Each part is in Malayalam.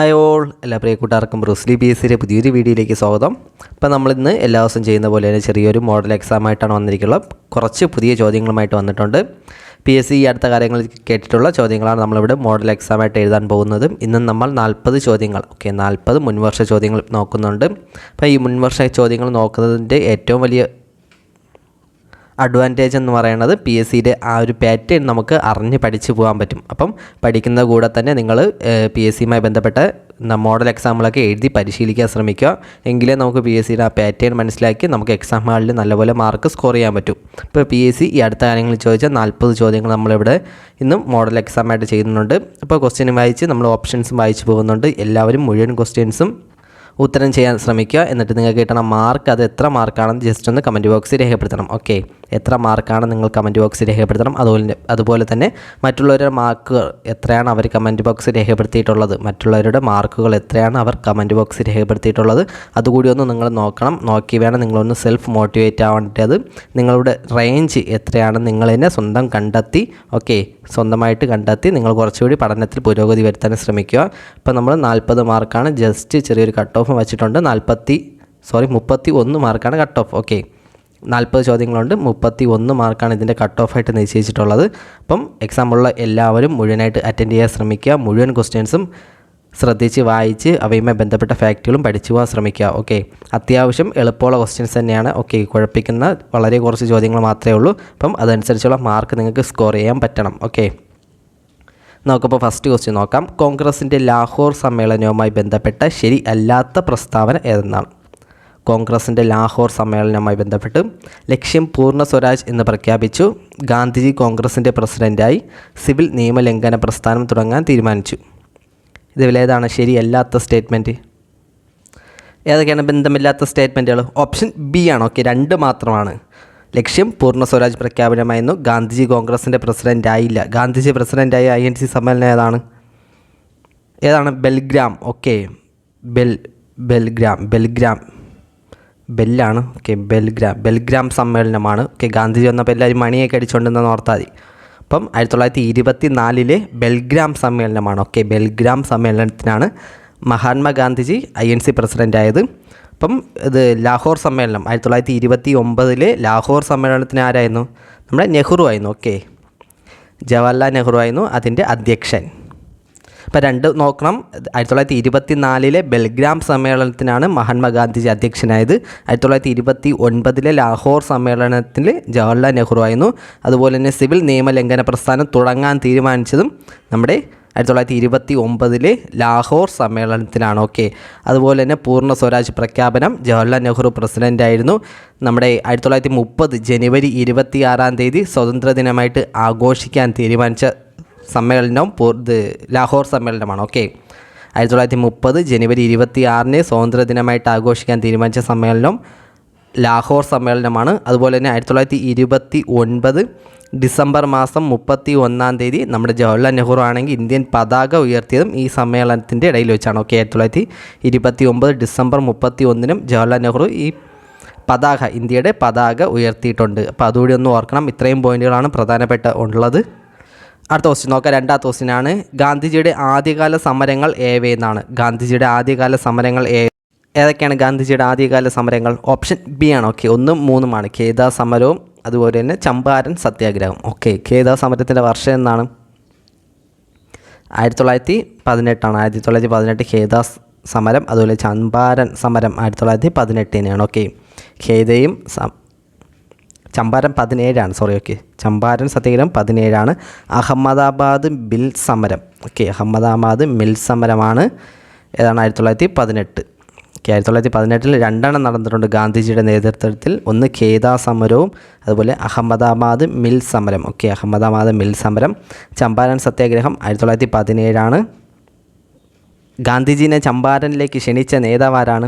ഹായ് ഓൾ, എല്ലാ പ്രിയ കൂട്ടുകാർക്കും ബ്രൂസ്ലി PSCയുടെ പുതിയൊരു വീഡിയോയിലേക്ക് സ്വാഗതം. അപ്പോൾ നമ്മളിന്ന് എല്ലാ ദിവസവും ചെയ്യുന്ന പോലെ തന്നെ ചെറിയൊരു മോഡൽ എക്സാമായിട്ടാണ് വന്നിരിക്കുന്നത്. കുറച്ച് പുതിയ ചോദ്യങ്ങളുമായിട്ട് വന്നിട്ടുണ്ട്. PSC ഈ അടുത്ത കാര്യങ്ങളിൽ കേട്ടിട്ടുള്ള ചോദ്യങ്ങളാണ് നമ്മളിവിടെ മോഡൽ എക്സാമായിട്ട് എഴുതാൻ പോകുന്നത്. ഇന്ന് നമ്മൾ 40 ചോദ്യങ്ങൾ 40 മുൻവർഷ ചോദ്യങ്ങൾ നോക്കുന്നുണ്ട്. അപ്പോൾ ഈ മുൻവർഷ ചോദ്യങ്ങൾ നോക്കുന്നതിൻ്റെ ഏറ്റവും വലിയ അഡ്വാൻറ്റേജ് എന്ന് പറയുന്നത് PSCയുടെ ആ ഒരു പാറ്റേൺ നമുക്ക് അറിഞ്ഞ് പഠിച്ചു പോകാൻ പറ്റും. അപ്പം പഠിക്കുന്ന കൂടെ തന്നെ നിങ്ങൾ PSCയുമായി ബന്ധപ്പെട്ട മോഡൽ എക്സാമുകളൊക്കെ എഴുതി പരിശീലിക്കാൻ ശ്രമിക്കുക. എങ്കിലേ നമുക്ക് PSCയുടെ ആ പാറ്റേൺ മനസ്സിലാക്കി നമുക്ക് എക്സാം ഹാളിൽ നല്ലപോലെ മാർക്ക് സ്കോർ ചെയ്യാൻ പറ്റും. ഇപ്പോൾ PSC ഈ അടുത്ത കാര്യങ്ങളിൽ ചോദിച്ച 40 ചോദ്യങ്ങൾ നമ്മളിവിടെ ഇന്നും മോഡൽ എക്സാമായിട്ട് ചെയ്യുന്നുണ്ട്. അപ്പോൾ ക്വസ്റ്റ്യനും വായിച്ച് നമ്മൾ ഓപ്ഷൻസും വായിച്ച് പോകുന്നുണ്ട്. എല്ലാവരും മുഴുവൻ ക്വസ്റ്റ്യൻസും ഉത്തരം ചെയ്യാൻ ശ്രമിക്കുക. എന്നിട്ട് നിങ്ങൾക്ക് കിട്ടണ മാർക്ക് അത് എത്ര മാർക്കാണെന്ന് ജസ്റ്റ് ഒന്ന് കമൻറ്റ് ബോക്സിൽ രേഖപ്പെടുത്തണം. എത്ര മാർക്കാണ് നിങ്ങൾ കമൻറ്റ് ബോക്സിൽ രേഖപ്പെടുത്തണം. അതുപോലെ തന്നെ മറ്റുള്ളവരുടെ മാർക്കുകൾ എത്രയാണ് അവർ കമൻറ്റ് ബോക്സിൽ രേഖപ്പെടുത്തിയിട്ടുള്ളത്, മറ്റുള്ളവരുടെ മാർക്കുകൾ എത്രയാണ് അവർ കമൻറ്റ് ബോക്സിൽ രേഖപ്പെടുത്തിയിട്ടുള്ളത് അതുകൂടി ഒന്ന് നിങ്ങൾ നോക്കണം. നോക്കി വേണം നിങ്ങളൊന്ന് സെൽഫ് മോട്ടിവേറ്റ് ആവേണ്ടത്. നിങ്ങളുടെ റേഞ്ച് എത്രയാണെന്ന് നിങ്ങൾ തന്നെ സ്വന്തം കണ്ടെത്തി സ്വന്തമായിട്ട് കണ്ടെത്തി നിങ്ങൾ കുറച്ചുകൂടി പഠനത്തിൽ പുരോഗതി വരുത്താൻ ശ്രമിക്കുക. ഇപ്പോൾ നമ്മൾ 40 മാർക്കാണ് ജസ്റ്റ് ചെറിയൊരു കട്ട് ഓഫ് വെച്ചിട്ടുണ്ട്. 31 മാർക്കാണ് കട്ട് ഓഫ്. 40 ചോദ്യങ്ങളുണ്ട്, 31 മാർക്കാണ് ഇതിൻ്റെ കട്ട് ഓഫായിട്ട് നിശ്ചയിച്ചിട്ടുള്ളത്. അപ്പം എക്സാമുള്ള എല്ലാവരും മുഴുവനായിട്ട് അറ്റൻഡ് ചെയ്യാൻ ശ്രമിക്കുക. മുഴുവൻ ക്വസ്റ്റ്യൻസും ശ്രദ്ധിച്ച് വായിച്ച് അവയുമായി ബന്ധപ്പെട്ട ഫാക്റ്റുകളും പഠിച്ചു പോകാൻ ശ്രമിക്കുക. അത്യാവശ്യം എളുപ്പമുള്ള ക്വസ്റ്റ്യൻസ് തന്നെയാണ്. കുഴപ്പിക്കുന്ന വളരെ കുറച്ച് ചോദ്യങ്ങൾ മാത്രമേ ഉള്ളൂ. അപ്പം അതനുസരിച്ചുള്ള മാർക്ക് നിങ്ങൾക്ക് സ്കോർ ചെയ്യാൻ പറ്റണം. നമുക്കിപ്പോൾ ഫസ്റ്റ് ക്വസ്റ്റ്യൻ നോക്കാം. കോൺഗ്രസിൻ്റെ ലാഹോർ സമ്മേളനവുമായി ബന്ധപ്പെട്ട ശരി അല്ലാത്ത പ്രസ്താവന ഏതെന്നാണ്? കോൺഗ്രസിൻ്റെ ലാഹോർ സമ്മേളനവുമായി ബന്ധപ്പെട്ട് ലക്ഷ്യം പൂർണ്ണ സ്വരാജ് എന്ന് പ്രഖ്യാപിച്ചു. ഗാന്ധിജി കോൺഗ്രസിൻ്റെ പ്രസിഡൻ്റായി. സിവിൽ നിയമലംഘന പ്രസ്ഥാനം തുടങ്ങാൻ തീരുമാനിച്ചു. ഇതിലേതാണ് ശരിയല്ലാത്ത സ്റ്റേറ്റ്മെൻറ്റ്? ഏതൊക്കെയാണ് ബന്ധമില്ലാത്ത സ്റ്റേറ്റ്മെൻറ്റുകൾ? ഓപ്ഷൻ ബി ആണ്. 2 മാത്രമാണ്. ലക്ഷ്യം പൂർണ്ണ സ്വരാജ് പ്രഖ്യാപനമായിരുന്നു. ഗാന്ധിജി കോൺഗ്രസിൻ്റെ പ്രസിഡൻ്റായില്ല. ഗാന്ധിജി പ്രസിഡൻ്റായ INC സമ്മേളനം ഏതാണ്? ബെൽഗ്രാം. ബെല്ലാണ്. ബെൽഗ്രാം സമ്മേളനമാണ്. ഗാന്ധിജി വന്നപ്പോൾ എല്ലാവരും മണിയൊക്കെ അടിച്ചുകൊണ്ടെന്ന് ഓർത്താൽ മതി. അപ്പം 1924 ബെൽഗ്രാം സമ്മേളനമാണ്. ബെൽഗ്രാം സമ്മേളനത്തിനാണ് മഹാത്മാഗാന്ധിജി INC പ്രസിഡൻ്റായത്. അപ്പം ഇത് ലാഹോർ സമ്മേളനം 1929 ലാഹോർ സമ്മേളനത്തിന് ആരായിരുന്നു? നമ്മുടെ നെഹ്റു ആയിരുന്നു. ജവഹർലാൽ നെഹ്റു ആയിരുന്നു അതിൻ്റെ അധ്യക്ഷൻ. അപ്പോൾ 2 നോക്കണം. 1924 ബെൽഗ്രാം സമ്മേളനത്തിനാണ് മഹാത്മാഗാന്ധിജി അധ്യക്ഷനായത്. 1929 ലാഹോർ സമ്മേളനത്തിൽ ജവഹർലാൽ നെഹ്റു ആയിരുന്നു. അതുപോലെ തന്നെ സിവിൽ നിയമലംഘന പ്രസ്ഥാനം തുടങ്ങാൻ തീരുമാനിച്ചതും നമ്മുടെ 1929 ലാഹോർ സമ്മേളനത്തിലാണ്. അതുപോലെ തന്നെ പൂർണ്ണ സ്വരാജ് പ്രഖ്യാപനം ജവഹർലാൽ നെഹ്റു പ്രസിഡൻ്റായിരുന്നു. നമ്മുടെ 1930 ജനുവരി 26 സ്വതന്ത്ര ദിനമായിട്ട് ആഘോഷിക്കാൻ തീരുമാനിച്ച സമ്മേളനം ലാഹോർ സമ്മേളനമാണ്. 1930 ജനുവരി 26 സ്വാതന്ത്ര്യ ദിനമായിട്ട് ആഘോഷിക്കാൻ തീരുമാനിച്ച സമ്മേളനം ലാഹോർ സമ്മേളനമാണ്. അതുപോലെ തന്നെ 1929 ഡിസംബർ മാസം 31 നമ്മുടെ ജവഹർലാൽ നെഹ്റു ആണെങ്കിൽ ഇന്ത്യൻ പതാക ഉയർത്തിയതും ഈ സമ്മേളനത്തിൻ്റെ ഇടയിൽ വെച്ചാണ്. 1929 ഡിസംബർ 31 ജവഹർലാൽ നെഹ്റു ഈ ഇന്ത്യയുടെ പതാക ഉയർത്തിയിട്ടുണ്ട്. അപ്പോൾ അതുകൂടി ഒന്ന് ഓർക്കണം. ഇത്രയും പോയിന്റുകളാണ് പ്രധാനപ്പെട്ട ഉള്ളത്. അടുത്ത ക്വസ്റ്റ്യൻ നോക്കാം. 2ാമത്തെ ക്വസ്റ്റ്യനാണ് ഗാന്ധിജിയുടെ ആദ്യകാല സമരങ്ങൾ ഏവയെന്നാണ്? ഗാന്ധിജിയുടെ ആദ്യകാല സമരങ്ങൾ ഏതൊക്കെയാണ് ഗാന്ധിജിയുടെ ആദ്യകാല സമരങ്ങൾ? ഓപ്ഷൻ ബി ആണ്. 1, 3 ഖേദ സമരവും അതുപോലെ തന്നെ ചമ്പാരൻ സത്യാഗ്രഹം. ഖേദ സമരത്തിൻ്റെ വർഷം എന്നാണ്? 1918 ആണ്. 1918 ഖേദ സമരം. അതുപോലെ ചമ്പാരൻ സമരം 1918 ഖേദയും ചമ്പാരൻ 17 ചമ്പാരൻ സത്യാഗ്രഹം 17. അഹമ്മദാബാദ് മിൽ സമരം. അഹമ്മദാബാദ് മിൽ സമരമാണ് ഏതാണ്? 1918. 1918 2 നടന്നിട്ടുണ്ട് ഗാന്ധിജിയുടെ നേതൃത്വത്തിൽ. ഒന്ന് ഖേദ സമരവും അതുപോലെ അഹമ്മദാബാദ് മിൽ സമരം. അഹമ്മദാബാദ് മിൽ സമരം. ചമ്പാരൻ സത്യാഗ്രഹം 1917. ഗാന്ധിജിനെ ചമ്പാരനിലേക്ക് ക്ഷണിച്ച നേതാവാരാണ്?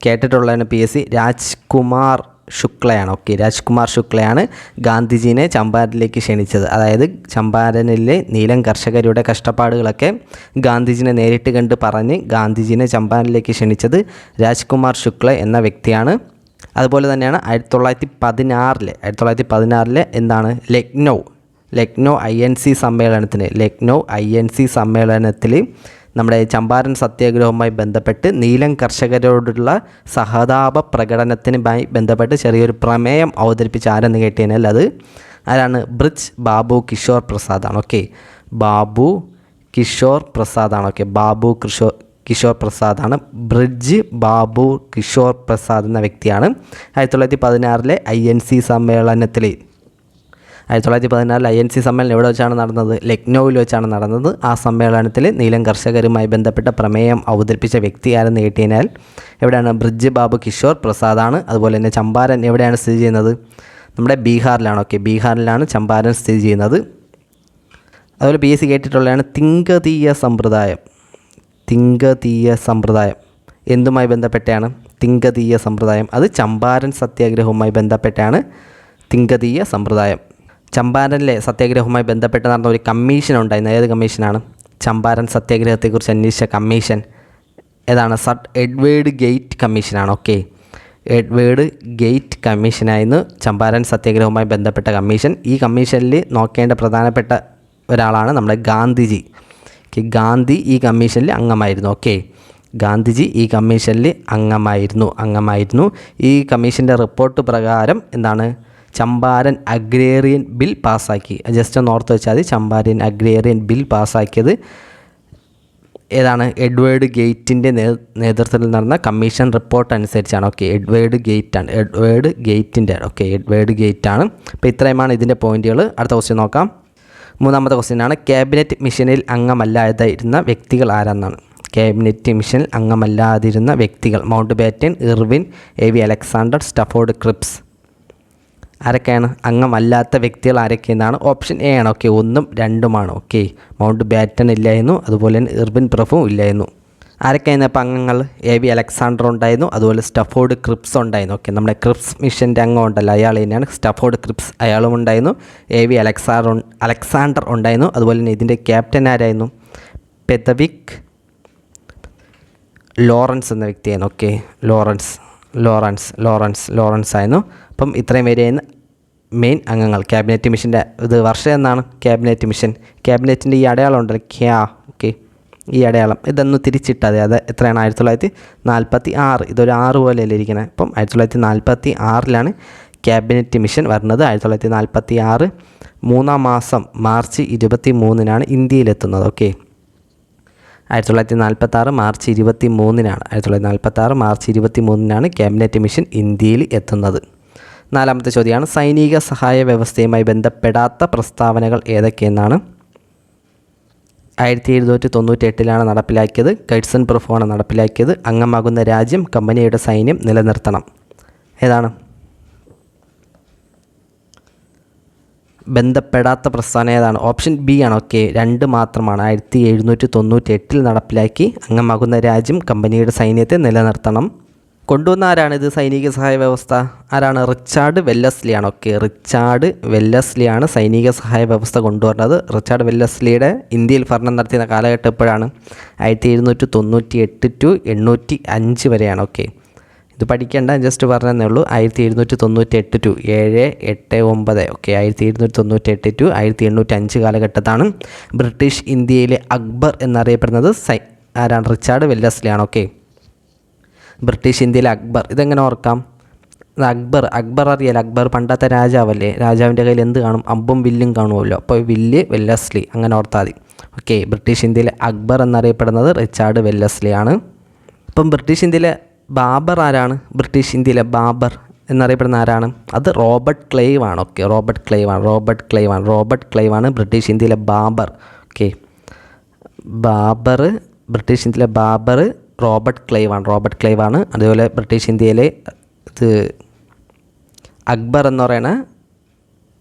കേട്ടിട്ടുള്ളതാണ് PSC. രാജ്കുമാർ ശുക്ലയാണ്. രാജ്കുമാർ ശുക്ലയാണ് ഗാന്ധിജീനെ ചമ്പാരനിലേക്ക് ക്ഷണിച്ചത്. അതായത് ചമ്പാരനിലെ നീലം കർഷകരുടെ കഷ്ടപ്പാടുകളൊക്കെ ഗാന്ധിജിനെ നേരിട്ട് കണ്ട് പറഞ്ഞ് ഗാന്ധിജീനെ ചമ്പാരനിലേക്ക് ക്ഷണിച്ചത് രാജ്കുമാർ ശുക്ല എന്ന വ്യക്തിയാണ്. അതുപോലെ തന്നെയാണ് 1916 എന്താണ് ലക്നൗ INC സമ്മേളനത്തിൽ നമ്മുടെ ചമ്പാരൻ സത്യാഗ്രഹവുമായി ബന്ധപ്പെട്ട് നീലം കർഷകരോടുള്ള സഹതാപ പ്രകടനത്തിനുമായി ബന്ധപ്പെട്ട് ചെറിയൊരു പ്രമേയം അവതരിപ്പിച്ച ആരെന്ന് കേട്ടുകഴിഞ്ഞാൽ അത് ആരാണ്? ബ്രിജ് ബാബു കിഷോർ പ്രസാദാണ്. ഓക്കെ, ബാബു കിഷോർ പ്രസാദാണ്. ഓക്കെ, ബാബു കിഷോർ പ്രസാദാണ്. ബ്രിഡ്ജ് ബാബു കിഷോർ പ്രസാദ് എന്ന വ്യക്തിയാണ് 1916 INC സമ്മേളനത്തിൽ 1916 INC സമ്മേളനം എവിടെ വെച്ചാണ് നടന്നത്? ലക്നൗവിൽ വെച്ചാണ് നടന്നത്. ആ സമ്മേളനത്തിൽ നീലം കർഷകരുമായി ബന്ധപ്പെട്ട പ്രമേയം അവതരിപ്പിച്ച വ്യക്തി ആരെന്ന് കേട്ടുകഴിഞ്ഞാൽ എവിടെയാണ്? ബ്രിഡ്ജ് ബാബു കിഷോർ പ്രസാദാണ്. അതുപോലെ തന്നെ ചമ്പാരൻ എവിടെയാണ് സ്ഥിതി ചെയ്യുന്നത്? നമ്മുടെ ബീഹാറിലാണ്. ഓക്കെ, ബീഹാറിലാണ് ചമ്പാരൻ സ്ഥിതി ചെയ്യുന്നത്. അതുപോലെ PSC കേട്ടിട്ടുള്ളതാണ് തിങ്കതീയ സമ്പ്രദായം. തിങ്കതീയ സമ്പ്രദായം എന്തുമായി ബന്ധപ്പെട്ടാണ്? തിങ്കതീയ സമ്പ്രദായം അത് ചമ്പാരൻ സത്യാഗ്രഹവുമായി ബന്ധപ്പെട്ടാണ് തിങ്കതീയ സമ്പ്രദായം. ചമ്പാരനിലെ സത്യാഗ്രഹവുമായി ബന്ധപ്പെട്ട് നടന്ന ഒരു കമ്മീഷൻ ഉണ്ടായിരുന്നു. ഏത് കമ്മീഷനാണ്? ചമ്പാരൻ സത്യാഗ്രഹത്തെക്കുറിച്ച് അന്വേഷിച്ച കമ്മീഷൻ ഏതാണ്? സർ എഡ്വേർഡ് ഗേറ്റ് കമ്മീഷനാണ്. ഓക്കെ, എഡ്വേർഡ് ഗേറ്റ് കമ്മീഷനായിരുന്നു ചമ്പാരൻ സത്യാഗ്രഹവുമായി ബന്ധപ്പെട്ട കമ്മീഷൻ. ഈ കമ്മീഷനിൽ നോക്കേണ്ട പ്രധാനപ്പെട്ട ഒരാളാണ് നമ്മുടെ ഗാന്ധിജി. ഗാന്ധി ഈ കമ്മീഷനിൽ അംഗമായിരുന്നു. ഓക്കെ, ഗാന്ധിജി ഈ കമ്മീഷനിൽ അംഗമായിരുന്നു. ഈ കമ്മീഷൻ്റെ റിപ്പോർട്ട് പ്രകാരം എന്താണ്? ചമ്പാരൻ അഗ്രേറിയൻ ബിൽ പാസ്സാക്കി. ജസ്റ്റ് ഒന്ന് ഓർത്ത് വെച്ചാൽ മതി. ചമ്പാരൻ അഗ്രേറിയൻ ബിൽ പാസ്സാക്കിയത് ഏതാണ്? എഡ്വേർഡ് ഗേറ്റിൻ്റെ നേതൃത്വത്തിൽ നടന്ന കമ്മീഷൻ റിപ്പോർട്ട് അനുസരിച്ചാണ്. ഓക്കെ, എഡ്വേർഡ് ഗേറ്റിൻ്റെ ഓക്കെ, എഡ്വേർഡ് ഗേറ്റാണ്. അപ്പോൾ ഇത്രയുമാണ് ഇതിൻ്റെ പോയിൻറ്റുകൾ. അടുത്ത ക്വസ്റ്റ്യൻ നോക്കാം. മൂന്നാമത്തെ ക്വസ്റ്റ്യനാണ് ക്യാബിനറ്റ് മിഷനിൽ അംഗമല്ലാതിരുന്ന വ്യക്തികൾ ആരെന്നാണ്? ക്യാബിനറ്റ് മിഷനിൽ അംഗമല്ലാതിരുന്ന വ്യക്തികൾ mount batten, Irwin, AV Alexander, Stafford Cripps. ആരൊക്കെയാണ് അംഗമല്ലാത്ത വ്യക്തികൾ? ആരൊക്കെയെന്നാണ്? ഓപ്ഷൻ A ആണ്. ഓക്കെ, 1ഉം 2ഉമാണ്. ഓക്കെ, മൗണ്ട് ബാറ്റൻ ഇല്ലായിരുന്നു, അതുപോലെ തന്നെ ഇർവിൻ പ്രഭു ഇല്ലായിരുന്നു. ആരൊക്കെയായിരുന്നു അപ്പോൾ അംഗങ്ങൾ? AV അലക്സാണ്ടർ ഉണ്ടായിരുന്നു, അതുപോലെ സ്റ്റഫോർഡ് ക്രിപ്സ് ഉണ്ടായിരുന്നു. ഓക്കെ, നമ്മുടെ ക്രിപ്സ് മിഷൻ്റെ അംഗം ഉണ്ടല്ലോ, അയാൾ തന്നെയാണ് സ്റ്റഫോർഡ് ക്രിപ്സ്, അയാളും ഉണ്ടായിരുന്നു. AV അലക്സാണ്ടർ ഉണ്ടായിരുന്നു. അതുപോലെ തന്നെ ഇതിൻ്റെ ക്യാപ്റ്റൻ ആരായിരുന്നു? പെതവിക് ലോറൻസ് എന്ന വ്യക്തിയായിരുന്നു. ഓക്കെ, ലോറൻസ് ആയിരുന്നു. അപ്പം ഇത്രയും പേരെയായിരുന്നു മെയിൻ അംഗങ്ങൾ. ക്യാബിനറ്റ് മിഷൻ്റെ ഇത് വർഷം എന്നാണ്? ക്യാബിനറ്റിൻ്റെ ഈ അടയാളം ഉണ്ടല്ലോ, ഓക്കെ, ഈ അടയാളം ഇതൊന്ന് തിരിച്ചിട്ടത് അത് എത്രയാണ്? 1946. ഇതൊരു 6 പോലെയല്ലേ ഇരിക്കുന്നത്. അപ്പം 1946 ക്യാബിനറ്റ് മിഷൻ വരുന്നത്. 1946 3-ാം മാസം മാർച്ച് 23-നാണ് ഇന്ത്യയിലെത്തുന്നത്. ഓക്കെ, 1946 മാർച്ച് 23-നാണ് 1946 മാർച്ച് 23-നാണ് ക്യാബിനറ്റ് മിഷൻ ഇന്ത്യയിൽ എത്തുന്നത്. നാലാമത്തെ ചോദ്യമാണ് സൈനിക സഹായ വ്യവസ്ഥയുമായി ബന്ധപ്പെടാത്ത പ്രസ്താവനകൾ ഏതൊക്കെയെന്നാണ്? 1798 നടപ്പിലാക്കിയത്. കൈഡ്സൺ പ്രഭുവാണ് നടപ്പിലാക്കിയത്. അംഗമാകുന്ന രാജ്യം കമ്പനിയുടെ സൈന്യം നിലനിർത്തണം. ഏതാണ്? ബന്ധപ്പെടാത്ത പ്രസ്താവന ഏതാണ്? ഓപ്ഷൻ B ആണ്. ഓക്കെ, 2 മാത്രമാണ്. 1798 നടപ്പിലാക്കി. അംഗമാകുന്ന രാജ്യം കമ്പനിയുടെ സൈന്യത്തെ നിലനിർത്തണം. കൊണ്ടുവന്ന ആരാണിത്? സൈനിക സഹായ വ്യവസ്ഥ ആരാണ്? റിച്ചാർഡ് വെല്ലസ്ലിയാണ്. ഓക്കെ, റിച്ചാർഡ് വെല്ലസ്ലിയാണ് സൈനിക സഹായ വ്യവസ്ഥ കൊണ്ടുവരുന്നത്. റിച്ചാർഡ് വെല്ലസ്ലിയുടെ ഇന്ത്യയിൽ ഭരണം നടത്തിയ കാലഘട്ടം എപ്പോഴാണ്? 1798 to 805 വരെയാണ്. ഓക്കെ, ഇത് പഠിക്കേണ്ട, ജസ്റ്റ് പറഞ്ഞതേ ഉള്ളൂ. 1798 to 789. ഓക്കെ, 1798 to 1805 കാലഘട്ടത്താണ് ബ്രിട്ടീഷ് ഇന്ത്യയിലെ അക്ബർ എന്നറിയപ്പെടുന്നത് ആരാണ്? റിച്ചാർഡ് വെല്ലസ്ലിയാണ്. ഓക്കെ, ബ്രിട്ടീഷ് ഇന്ത്യയിലെ അക്ബർ. ഇതെങ്ങനെ ഓർക്കാം? അക്ബർ അറിയാലോ, അക്ബർ പണ്ടത്തെ രാജാവല്ലേ. രാജാവിൻ്റെ കയ്യിൽ എന്ത് കാണും? അമ്പും വില്ലും കാണുമല്ലോ. അപ്പോൾ വില്ല് വെല്ലസ്ലി അങ്ങനെ ഓർത്താൽ മതി. ഓക്കെ, ബ്രിട്ടീഷ് ഇന്ത്യയിലെ അക്ബർ എന്നറിയപ്പെടുന്നത് റിച്ചാർഡ് വെല്ലസ്ലിയാണ്. അപ്പം ബ്രിട്ടീഷ് ഇന്ത്യയിലെ ബാബർ ആരാണ്? ബ്രിട്ടീഷ് ഇന്ത്യയിലെ ബാബർ എന്നറിയപ്പെടുന്ന ആരാണ്? അത് റോബർട്ട് ക്ലൈവ് ആണ്. ഓക്കെ, റോബർട്ട് ക്ലൈവ് ആണ് ബ്രിട്ടീഷ് ഇന്ത്യയിലെ ബാബർ. ഓക്കെ, ബ്രിട്ടീഷ് ഇന്ത്യയിലെ ബാബർ റോബർട്ട് ക്ലൈവ് ആണ്. അതുപോലെ ബ്രിട്ടീഷ് ഇന്ത്യയിലെ ഇത് അക്ബർ എന്ന് പറയുന്നത്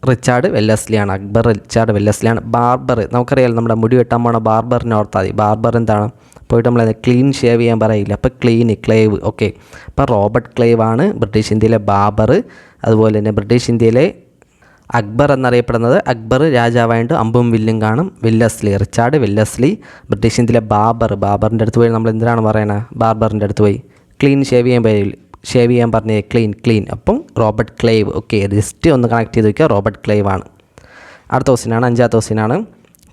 റിച്ചാർഡ് വെല്ലസ്ലിയാണ്. ബാർബർ നമുക്കറിയാമല്ലോ, നമ്മുടെ മുടി വെട്ടാൻ പോണ ബാർബറിനെ ഓർത്താൽ മതി. ബാർബർ എന്താണ്? പോയിട്ട് നമ്മൾ ക്ലീൻ ഷേവ് ചെയ്യാൻ പറയില്ല, അപ്പോൾ ക്ലൈവ്. ഓക്കെ, അപ്പോൾ റോബർട്ട് ക്ലൈവ് ആണ് ബ്രിട്ടീഷ് ഇന്ത്യയിലെ ബാബർ. അതുപോലെ തന്നെ ബ്രിട്ടീഷ് ഇന്ത്യയിലെ അക്ബർ എന്നറിയപ്പെടുന്നത്, അക്ബർ രാജാവായിട്ട് അമ്പും വില്ലും കാണും. Richard Wellesley. ബ്രിട്ടീഷ് ഇന്ത്യയിലെ ബാബറിൻ്റെ അടുത്ത് പോയി നമ്മൾ എന്തിനാണ് പറയണത്? ബാർബറിൻ്റെ അടുത്ത് പോയി ക്ലീൻ ഷേവ് ചെയ്യാൻ പറഞ്ഞേ, ക്ലീൻ. അപ്പം റോബർട്ട് ക്ലൈവ്. ഓക്കെ, ജസ്റ്റ് ഒന്ന് കണക്ട് ചെയ്ത് വയ്ക്കുക, റോബർട്ട് ക്ലൈവ് ആണ്. അടുത്ത ക്വസ്റ്റ്യനാണ്, 5ാമത്തെ ക്വസ്റ്റ്യനാണ്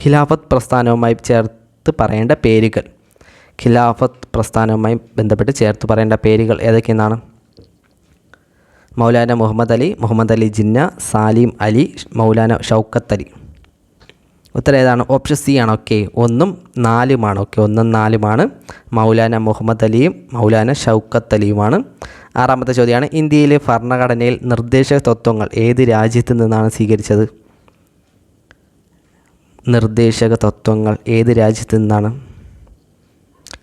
ഖിലാഫത്ത് പ്രസ്ഥാനവുമായി ചേർത്ത് പറയേണ്ട പേരുകൾ. ഖിലാഫത്ത് പ്രസ്ഥാനവുമായി ബന്ധപ്പെട്ട് ചേർത്ത് പറയേണ്ട പേരുകൾ ഏതൊക്കെയെന്നാണ്? മൗലാന മുഹമ്മദ് അലി ജിന്ന, സാലിം അലി, മൗലാന ഷൗക്കത്ത് അലി. ഉത്തരം ഏതാണ്? ഓപ്ഷൻ സി ആണ്. ഓക്കെ, 1ഉം 4ഉമാണ്. ഓക്കെ, 1ഉം 4ഉമാണ്. മൗലാന മുഹമ്മദ് അലിയും മൗലാന ഷൗക്കത്ത് അലിയുമാണ്. 6ാമത്തെ ചോദ്യമാണ്, ഇന്ത്യയിലെ ഭരണഘടനയിൽ നിർദ്ദേശക തത്വങ്ങൾ ഏത് രാജ്യത്ത് നിന്നാണ് സ്വീകരിച്ചത്? നിർദ്ദേശക തത്വങ്ങൾ ഏത് രാജ്യത്ത് നിന്നാണ്?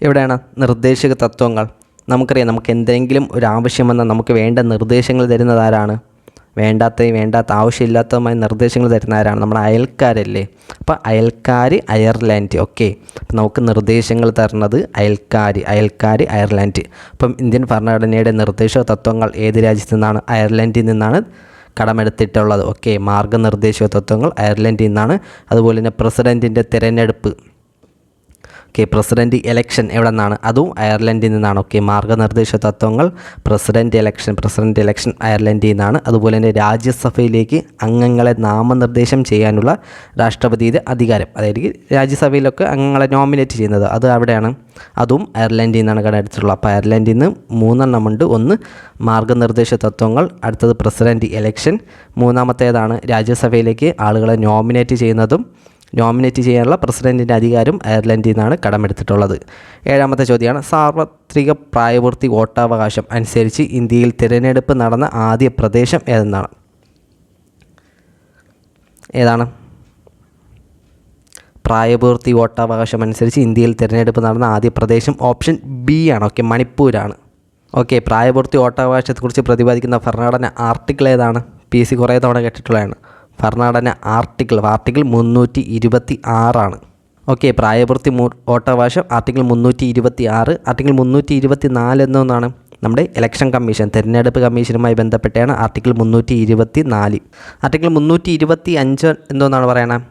എവിടെയാണ് നിർദ്ദേശക തത്വങ്ങൾ? നമുക്കറിയാം, നമുക്ക് എന്തെങ്കിലും ഒരു ആവശ്യം വന്നാൽ നമുക്ക് വേണ്ട നിർദ്ദേശങ്ങൾ തരുന്നത് ആരാണ്? വേണ്ടാത്ത ആവശ്യമില്ലാത്തതുമായ നിർദ്ദേശങ്ങൾ തരുന്ന ആരാണ്? നമ്മുടെ അയൽക്കാരല്ലേ. അപ്പോൾ അയൽക്കാർ അയർലാൻഡ്. ഓക്കെ, അപ്പം നമുക്ക് നിർദ്ദേശങ്ങൾ തരുന്നത് അയൽക്കാർ അയർലാൻഡ്. അപ്പം ഇന്ത്യൻ ഭരണഘടനയുടെ നിർദ്ദേശക തത്വങ്ങൾ ഏത് രാജ്യത്തു നിന്നാണ്? അയർലൻഡിൽ നിന്നാണ് കടമെടുത്തിട്ടുള്ളത്. ഓക്കെ, മാർഗ്ഗനിർദ്ദേശക തത്വങ്ങൾ അയർലൻഡിൽ നിന്നാണ്. അതുപോലെ തന്നെ പ്രസിഡൻറ്റിൻ്റെ തിരഞ്ഞെടുപ്പ്, ഓക്കെ, പ്രസിഡൻറ്റ് ഇലക്ഷൻ എവിടെ നിന്നാണ്? അതും അയർലൻഡിൽ നിന്നാണ്. ഓക്കെ, മാർഗ്ഗനിർദ്ദേശ തത്വങ്ങൾ പ്രസിഡൻറ്റ് ഇലക്ഷൻ അയർലൻഡിൽ നിന്നാണ്. അതുപോലെ തന്നെ രാജ്യസഭയിലേക്ക് അംഗങ്ങളെ നാമനിർദ്ദേശം ചെയ്യാനുള്ള രാഷ്ട്രപതിയുടെ അധികാരം, അതായത് രാജ്യസഭയിലൊക്കെ അംഗങ്ങളെ നോമിനേറ്റ് ചെയ്യുന്നത്, അത് അവിടെയാണ്. അതും അയർലൻഡിൽ നിന്നാണ് കടമെടുത്തിട്ടുള്ളത്. അപ്പോൾ അയർലൻഡിൽ നിന്ന് 3 ഉണ്ട്. ഒന്ന് മാർഗ്ഗനിർദ്ദേശ തത്വങ്ങൾ, അടുത്തത് പ്രസിഡൻറ്റ് ഇലക്ഷൻ, മൂന്നാമത്തേതാണ് രാജ്യസഭയിലേക്ക് ആളുകളെ നോമിനേറ്റ് ചെയ്യാനുള്ള പ്രസിഡൻറ്റിൻ്റെ അധികാരം അയർലൻഡിൽ നിന്നാണ് കടമെടുത്തിട്ടുള്ളത്. 7ാമത്തെ ചോദ്യമാണ്, സാർവത്രിക പ്രായപൂർത്തി വോട്ടവകാശം അനുസരിച്ച് ഇന്ത്യയിൽ തിരഞ്ഞെടുപ്പ് നടന്ന ആദ്യ പ്രദേശം ഏതാണ്? പ്രായപൂർത്തി വോട്ടവകാശം അനുസരിച്ച് ഇന്ത്യയിൽ തിരഞ്ഞെടുപ്പ് നടന്ന ആദ്യ പ്രദേശം ഓപ്ഷൻ ബി ആണ്. ഓക്കെ, മണിപ്പൂരാണ്. ഓക്കെ, പ്രായപൂർത്തി വോട്ടവകാശത്തെക്കുറിച്ച് പ്രതിപാദിക്കുന്ന ഭരണഘടന ആർട്ടിക്കിൾ ഏതാണ്? PSC കുറേ തവണ കേട്ടിട്ടുള്ളതാണ്. ഭരണഘടന ആർട്ടിക്കിൾ 326 ആണ്. ഓക്കെ, പ്രായപൂർത്തി വോട്ടവകാശം ആർട്ടിക്കിൾ 326. ആർട്ടിക്കിൾ 324 എന്നൊന്നാണ് നമ്മുടെ ഇലക്ഷൻ കമ്മീഷൻ, തിരഞ്ഞെടുപ്പ് കമ്മീഷനുമായി ബന്ധപ്പെട്ടാണ് ആർട്ടിക്കിൾ 324. ആർട്ടിക്കിൾ 325 എന്തോന്നാണ് പറയണത്?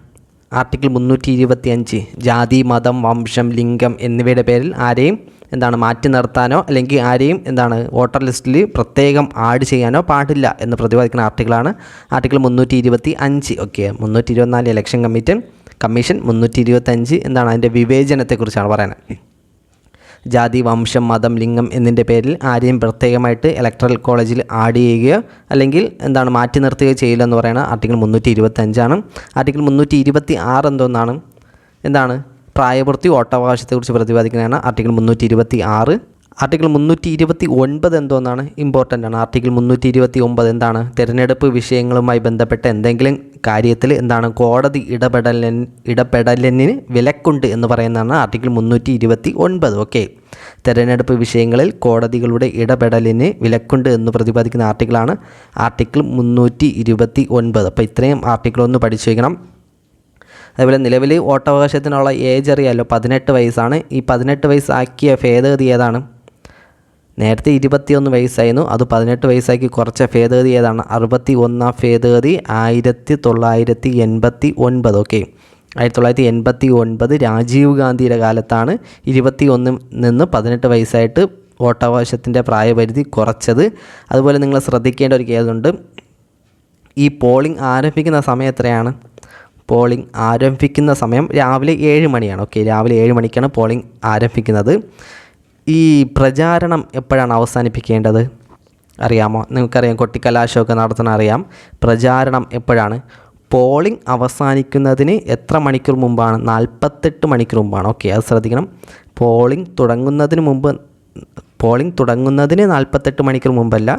ആർട്ടിക്കിൾ 325 ജാതി, മതം, വംശം, ലിംഗം എന്നിവയുടെ പേരിൽ ആരെയും മാറ്റി നിർത്താനോ അല്ലെങ്കിൽ ആരെയും വോട്ടർ ലിസ്റ്റിൽ പ്രത്യേകം ആഡ് ചെയ്യാനോ പാടില്ല എന്ന് പ്രതിപാദിക്കുന്ന ആർട്ടിക്കിളാണ് ആർട്ടിക്കിൾ 325. ഓക്കെ, 324 ഇലക്ഷൻ കമ്മീഷൻ 325 അതിൻ്റെ വിവേചനത്തെക്കുറിച്ചാണ് പറയുന്നത്. ജാതി, വംശം, മതം, ലിംഗം എന്നതിൻ്റെ പേരിൽ ആരെയും പ്രത്യേകമായിട്ട് ഇലക്ട്രൽ കോളേജിൽ ആഡ് ചെയ്യുകയോ അല്ലെങ്കിൽ മാറ്റി നിർത്തുകയോ ചെയ്യില്ല എന്ന് പറയുന്നത് ആർട്ടിക്കിൾ 325 ആർട്ടിക്കിൾ 326 പ്രായപൂർത്തി വോട്ടവകാശത്തെക്കുറിച്ച് പ്രതിപാദിക്കുന്നതാണ് ആർട്ടിക്കിൾ 326. ആർട്ടിക്കിൾ 329 ഇമ്പോർട്ടൻ്റ് ആണ്. ആർട്ടിക്കിൾ 329 തിരഞ്ഞെടുപ്പ് വിഷയങ്ങളുമായി ബന്ധപ്പെട്ട എന്തെങ്കിലും കാര്യത്തിൽ കോടതി ഇടപെടലിന് വിലക്കുണ്ട് എന്ന് പറയുന്നതാണ് ആർട്ടിക്കിൾ 329. ഓക്കെ, തിരഞ്ഞെടുപ്പ് വിഷയങ്ങളിൽ കോടതികളുടെ ഇടപെടലിന് വിലക്കുണ്ട് എന്ന് പ്രതിപാദിക്കുന്ന ആർട്ടിക്കിളാണ് ആർട്ടിക്കിൾ 329. അപ്പോൾ ഇത്രയും ആർട്ടിക്കിൾ ഒന്ന് പഠിച്ചു വയ്ക്കണം. അതേപോലെ നിലവിൽ വോട്ടവകാശത്തിനുള്ള ഏജ് അറിയാമല്ലോ, 18 വയസ്സാണ്. ഈ 18 വയസ്സാക്കിയ ഭേദഗതി ഏതാണ്? നേരത്തെ 21 വയസ്സായിരുന്നു, അത് 18 വയസ്സാക്കി കുറച്ച ഭേദഗതി ഏതാണ്? 61 ഭേദഗതി 1989. ഓക്കെ, 1989 രാജീവ് ഗാന്ധിയുടെ കാലത്താണ് 21 നിന്ന് 18 വയസ്സായിട്ട് വോട്ടവകാശത്തിൻ്റെ പ്രായപരിധി കുറച്ചത്. അതുപോലെ നിങ്ങൾ ശ്രദ്ധിക്കേണ്ട ഒരു കേസുണ്ട്, ഈ പോളിംഗ് ആരംഭിക്കുന്ന സമയം എത്രയാണ്? പോളിംഗ് ആരംഭിക്കുന്ന സമയം രാവിലെ 7 മണിയാണ്. ഓക്കെ, രാവിലെ 7 മണിക്കാണ് പോളിംഗ് ആരംഭിക്കുന്നത്. ഈ പ്രചാരണം എപ്പോഴാണ് അവസാനിപ്പിക്കേണ്ടത് അറിയാമോ? നിങ്ങൾക്കറിയാം, കൊട്ടിക്കലാശമൊക്കെ നടത്തണം അറിയാം. പ്രചാരണം എപ്പോഴാണ്? പോളിംഗ് അവസാനിക്കുന്നതിന് എത്ര മണിക്കൂർ മുമ്പാണ്? 48 മണിക്കൂർ മുമ്പാണ്. ഓക്കെ, അത് ശ്രദ്ധിക്കണം. പോളിംഗ് തുടങ്ങുന്നതിന് 48 മണിക്കൂർ മുമ്പല്ല,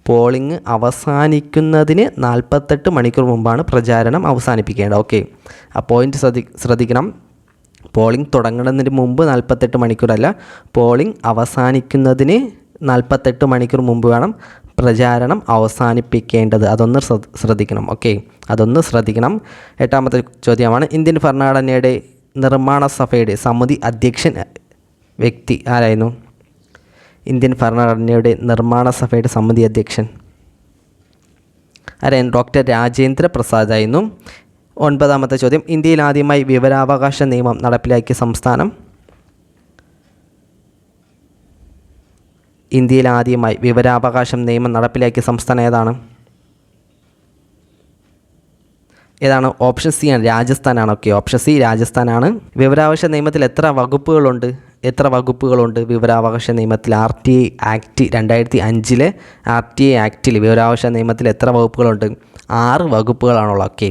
പോളിംഗ് അവസാനിക്കുന്നതിന് 48 മണിക്കൂർ മുമ്പാണ് പ്രചാരണം അവസാനിപ്പിക്കേണ്ടത്. ഓക്കെ, ആ പോയിൻ്റ് ശ്രദ്ധിക്കണം. പോളിംഗ് തുടങ്ങുന്നതിന് മുമ്പ് 48 മണിക്കൂറല്ല, പോളിംഗ് അവസാനിക്കുന്നതിന് 48 മണിക്കൂർ മുമ്പ് വേണം പ്രചാരണം അവസാനിപ്പിക്കേണ്ടത്. അതൊന്ന് ശ്രദ്ധിക്കണം. ഓക്കെ, അതൊന്ന് ശ്രദ്ധിക്കണം. 8ാമത്തെ ചോദ്യമാണ്, ഇന്ത്യൻ ഭരണഘടനയുടെ നിർമ്മാണ സഭയുടെ സമിതി അധ്യക്ഷൻ വ്യക്തി ആരായിരുന്നു? ഇന്ത്യൻ ഭരണഘടനയുടെ നിർമ്മാണ സഭയുടെ സമിതി അധ്യക്ഷൻ ആരായിരുന്നു? ഡോക്ടർ രാജേന്ദ്ര പ്രസാദ് ആയിരുന്നു. 9ാമത്തെ ചോദ്യം, ഇന്ത്യയിൽ ആദ്യമായി വിവരാവകാശ നിയമം നടപ്പിലാക്കിയ സംസ്ഥാനം? ഇന്ത്യയിൽ ആദ്യമായി വിവരാവകാശം നിയമം നടപ്പിലാക്കിയ സംസ്ഥാനം ഏതാണ്? ഓപ്ഷൻ സി ആണ്, രാജസ്ഥാനാണ്. ഓക്കെ, ഓപ്ഷൻ സി രാജസ്ഥാനാണ്. വിവരാവകാശ നിയമത്തിൽ എത്ര വകുപ്പുകളുണ്ട്? എത്ര വകുപ്പുകളുണ്ട് വിവരാവകാശ നിയമത്തിൽ? RTA ആക്ട് 2005 RTA ആക്റ്റിൽ വിവരാവകാശ നിയമത്തിൽ എത്ര വകുപ്പുകളുണ്ട്? 6 വകുപ്പുകളാണുള്ളത്. ഓക്കെ,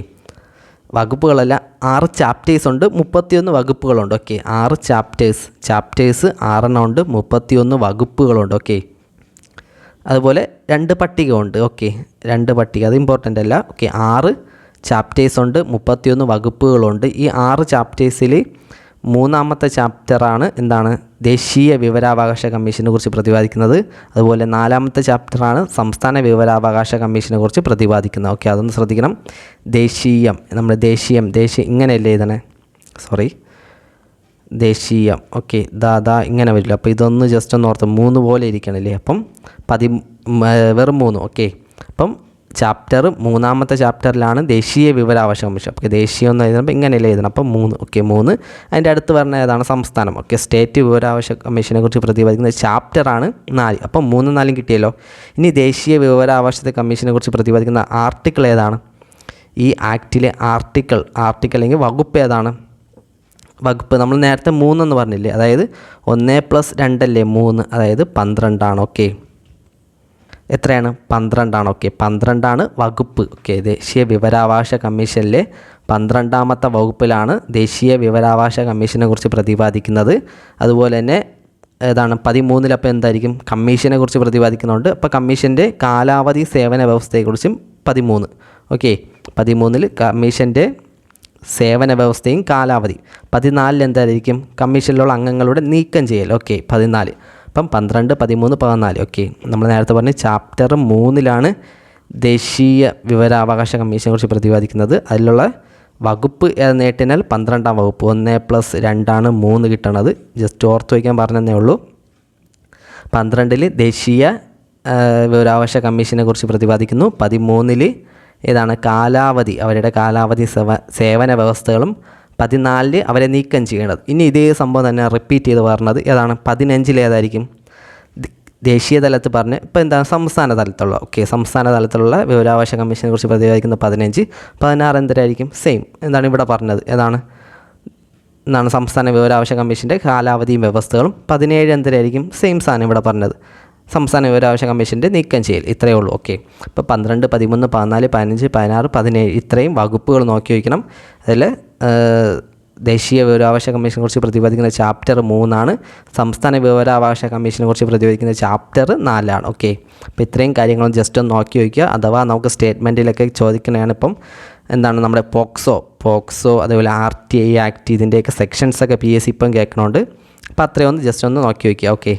വകുപ്പുകളല്ല, 6 ചാപ്റ്റേഴ്സ് ഉണ്ട്, 31 വകുപ്പുകളുണ്ട്. ഓക്കെ, 6 ചാപ്റ്റേഴ്സ് 6 ഉണ്ട്, 31 വകുപ്പുകളുണ്ട്. ഓക്കെ, അതുപോലെ 2 പട്ടിക ഉണ്ട്. ഓക്കെ, 2 പട്ടിക, അത് ഇമ്പോർട്ടൻ്റ് അല്ല. ഓക്കെ, 6 ചാപ്റ്റേഴ്സ് ഉണ്ട്, 31 വകുപ്പുകളുണ്ട്. ഈ 6 ചാപ്റ്റേഴ്സിൽ 3-ാമത്തെ ചാപ്റ്ററാണ് എന്താണ്? ദേശീയ വിവരാവകാശ കമ്മീഷനെ കുറിച്ച് പ്രതിപാദിക്കുന്നത്. അതുപോലെ 4-ാമത്തെ ചാപ്റ്ററാണ് സംസ്ഥാന വിവരാവകാശ കമ്മീഷനെ കുറിച്ച് പ്രതിപാദിക്കുന്നത്. ഓക്കെ, അതൊന്ന് ശ്രദ്ധിക്കണം. ദേശീയം, നമ്മൾ ദേശീയം ഇങ്ങനെയല്ലേ എഴുതണേ? ദേശീയം. ഓക്കെ, ഇങ്ങനെ വരില്ല. അപ്പോൾ ഇതൊന്ന് ജസ്റ്റ് ഒന്ന് ഓർത്ത് 3 പോലെ ഇരിക്കണല്ലേ. അപ്പം വെറും 3. ഓക്കെ, അപ്പം 3-ാമത്തെ ചാപ്റ്ററിലാണ് ദേശീയ വിവരാവകാശ കമ്മീഷൻ. ഓക്കെ, ദേശീയം എന്ന് എഴുതുമ്പോൾ ഇങ്ങനെയല്ലേ എഴുതണം. അപ്പം 3. ഓക്കെ, 3. അതിൻ്റെ അടുത്ത് പറഞ്ഞ ഏതാണ്? സംസ്ഥാനം. ഓക്കെ, സ്റ്റേറ്റ് വിവരാവകാശ കമ്മീഷനെ കുറിച്ച് പ്രതിപാദിക്കുന്ന ചാപ്റ്ററാണ് 4. അപ്പം 3, 4 കിട്ടിയല്ലോ. ഇനി ദേശീയ വിവരാവകാശ കമ്മീഷനെ കുറിച്ച് പ്രതിപാദിക്കുന്ന ആർട്ടിക്കിൾ ഏതാണ്? ഈ ആക്റ്റിലെ ആർട്ടിക്കിൾ അല്ലെങ്കിൽ വകുപ്പ് ഏതാണ്? വകുപ്പ് നമ്മൾ നേരത്തെ 3 എന്ന് പറഞ്ഞില്ലേ, അതായത് 1+2 അല്ലേ 3, അതായത് 12 ഓക്കെ, എത്രയാണ്? 12. ഓക്കെ, 12 വകുപ്പ്. ഓക്കെ, ദേശീയ വിവരാവകാശ കമ്മീഷനിലെ 12-ാമത്തെ വകുപ്പിലാണ് ദേശീയ വിവരാവകാശ കമ്മീഷനെ കുറിച്ച് പ്രതിപാദിക്കുന്നത്. അതുപോലെ തന്നെ ഏതാണ്? 13-ൽ അപ്പോൾ എന്തായിരിക്കും? കമ്മീഷനെ കുറിച്ച് പ്രതിപാദിക്കുന്നുണ്ട്. അപ്പോൾ കമ്മീഷൻ്റെ കാലാവധി സേവന വ്യവസ്ഥയെക്കുറിച്ചും 13. ഓക്കെ, 13-ൽ കമ്മീഷൻ്റെ സേവന വ്യവസ്ഥയും കാലാവധി. 14-ൽ എന്തായിരിക്കും? കമ്മീഷനിലുള്ള അംഗങ്ങളുടെ നീക്കം ചെയ്യൽ. ഓക്കെ, 14. അപ്പം 12, 13, 14. ഓക്കെ, നമ്മൾ നേരത്തെ പറഞ്ഞ ചാപ്റ്റർ 3-ലാണ് ദേശീയ വിവരാവകാശ കമ്മീഷനെ കുറിച്ച് പ്രതിപാദിക്കുന്നത്. അതിലുള്ള വകുപ്പ് നേട്ടിനാൽ 12-ാം വകുപ്പ്. 1+2 3 കിട്ടണത്. ജസ്റ്റ് ഓർത്ത് വയ്ക്കാൻ പറഞ്ഞതേ ഉള്ളൂ. 12-ൽ ദേശീയ വിവരാവകാശ കമ്മീഷനെ കുറിച്ച് പ്രതിപാദിക്കുന്നു. 13-ൽ ഏതാണ്? കാലാവധി, അവരുടെ കാലാവധി സേവന വ്യവസ്ഥകളും. 14-ൽ അവരെ നീക്കം ചെയ്യേണ്ടത്. ഇനി ഇതേ സംഭവം തന്നെ റിപ്പീറ്റ് ചെയ്ത് പറഞ്ഞത് ഏതാണ്? 15-ൽ ഏതായിരിക്കും? ദേശീയ തലത്തിൽ പറഞ്ഞ് ഇപ്പോൾ എന്താണ്? സംസ്ഥാന തലത്തിലുള്ള. ഓക്കെ, സംസ്ഥാന തലത്തിലുള്ള വിവരാവകാശ കമ്മീഷനെ കുറിച്ച് പ്രതിപാദിക്കുന്ന 15. 16 എന്തരായിരിക്കും? സെയിം. എന്താണ് ഇവിടെ പറഞ്ഞത്? ഏതാണ്? സംസ്ഥാന വിവരാവകാശ കമ്മീഷൻ്റെ കാലാവധിയും വ്യവസ്ഥകളും. 17 എന്തരായിരിക്കും? സെയിം സാധനം ഇവിടെ പറഞ്ഞത്, സംസ്ഥാന വിവരാവകാശ കമ്മീഷൻ്റെ നീക്കം ചെയ്യൽ. ഇത്രയേ ഉള്ളൂ. ഓക്കെ, ഇപ്പോൾ 12, 13, 14, 15, 16, 17 ഇത്രയും വകുപ്പുകൾ നോക്കി വയ്ക്കണം. അതിൽ ദേശീയ വിവരാവകാശ കമ്മീഷനെ കുറിച്ച് പ്രതിപാദിക്കുന്ന ചാപ്റ്റർ 3 സംസ്ഥാന വിവരാവകാശ കമ്മീഷനെ കുറിച്ച് പ്രതിപാദിക്കുന്ന ചാപ്റ്റർ 4. ഓക്കെ, അപ്പോൾ ഇത്രയും കാര്യങ്ങളും ജസ്റ്റ് ഒന്ന് നോക്കി വയ്ക്കുക. അഥവാ നമുക്ക് സ്റ്റേറ്റ്മെൻറ്റിലൊക്കെ ചോദിക്കണതാണ്. ഇപ്പം എന്താണ് നമ്മുടെ പോക്സോ അതുപോലെ RTA ആക്ട് ഇതിൻ്റെയൊക്കെ സെക്ഷൻസൊക്കെ PSC ഇപ്പം കേൾക്കണുണ്ട്. അപ്പോൾ അത്രയും ഒന്ന് ജസ്റ്റ് ഒന്ന് നോക്കി വയ്ക്കുക. ഓക്കെ,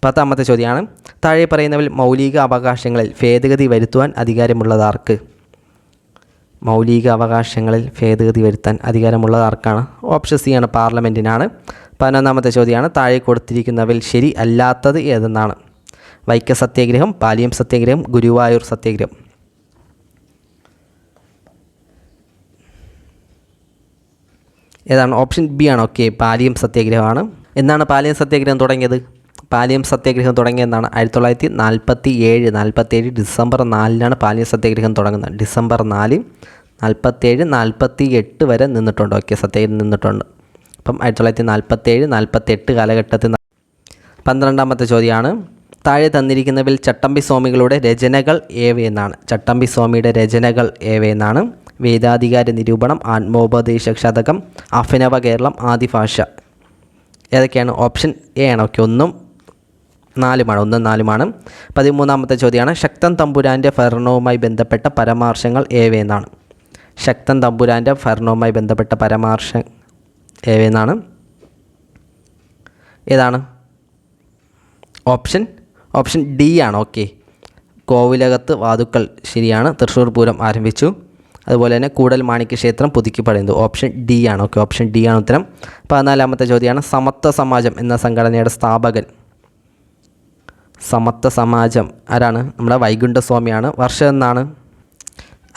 10-ാമത്തെ ചോദ്യമാണ്. താഴെ പറയുന്നവരിൽ മൗലിക അവകാശങ്ങളിൽ ഭേദഗതി വരുത്തുവാൻ അധികാരമുള്ളത് ആർക്ക്? മൗലിക അവകാശങ്ങളിൽ ഭേദഗതി വരുത്താൻ അധികാരമുള്ളത് ആർക്കാണ്? ഓപ്ഷൻ സി ആണ്, പാർലമെൻറ്റിനാണ്. 11-ാമത്തെ ചോദ്യമാണ്. താഴെ കൊടുത്തിരിക്കുന്നവരിൽ ശരി അല്ലാത്തത് ഏതെന്നാണ്? വൈക്കം സത്യാഗ്രഹം, പാലിയം സത്യാഗ്രഹം, ഗുരുവായൂർ സത്യാഗ്രഹം. ഏതാണ്? ഓപ്ഷൻ ബി ആണ്. ഓക്കെ, പാലിയം സത്യാഗ്രഹമാണ്. എന്നാണ് പാലിയം സത്യാഗ്രഹം തുടങ്ങിയത്? പാലിയം സത്യാഗ്രഹം തുടങ്ങിയെന്നാണ് 1947 ഡിസംബർ 4-ലാണ് പാലിയം സത്യാഗ്രഹം തുടങ്ങുന്നത്. ഡിസംബർ 4, 47, 48 വരെ നിന്നിട്ടുണ്ട്. ഓക്കെ, സത്യാഗ്രഹം നിന്നിട്ടുണ്ട്. അപ്പം 1947, 48 കാലഘട്ടത്തിൽ. 12-ാമത്തെ ചോദ്യമാണ്. താഴെ തന്നിരിക്കുന്നവരിൽ ചട്ടമ്പി സ്വാമികളുടെ രചനകൾ ഏവയെന്നാണ്? ചട്ടമ്പി സ്വാമിയുടെ രചനകൾ ഏവയെന്നാണ്? വേദാധികാര നിരൂപണം, ആത്മോപദേശ ശതകം, അഭിനവ കേരളം, ആദിഭാഷ. ഏതൊക്കെയാണ്? ഓപ്ഷൻ എ ആണ്. ഓക്കെ, 1, 4. 13-ാമത്തെ ചോദ്യമാണ്. ശക്തൻ തമ്പുരാൻ്റെ ഭരണവുമായി ബന്ധപ്പെട്ട പരാമർശങ്ങൾ ഏവയെന്നാണ്? ശക്തൻ തമ്പുരാൻ്റെ ഭരണവുമായി ബന്ധപ്പെട്ട പരാമർശം ഏവയെന്നാണ്? ഏതാണ്? ഓപ്ഷൻ ഡി ആണ്. ഓക്കെ, കോവിലകത്ത് വാതുക്കൽ ശരിയാണ്. തൃശ്ശൂർ പൂരം ആരംഭിച്ചു. അതുപോലെ തന്നെ കൂടൽ മാണിക്യ ക്ഷേത്രം പുതുക്കി പണിതു. ഓപ്ഷൻ ഡി ആണ്. ഓക്കെ, ഓപ്ഷൻ ഡി ആണ് ഉത്തരം. 14-ാമത്തെ ചോദ്യമാണ്. സമത്വ സമാജം എന്ന സംഘടനയുടെ സ്ഥാപകൻ? സമത്വ സമാജം ആരാണ്? നമ്മുടെ വൈകുണ്ഠസ്വാമിയാണ്. വർഷം എന്നാണ്?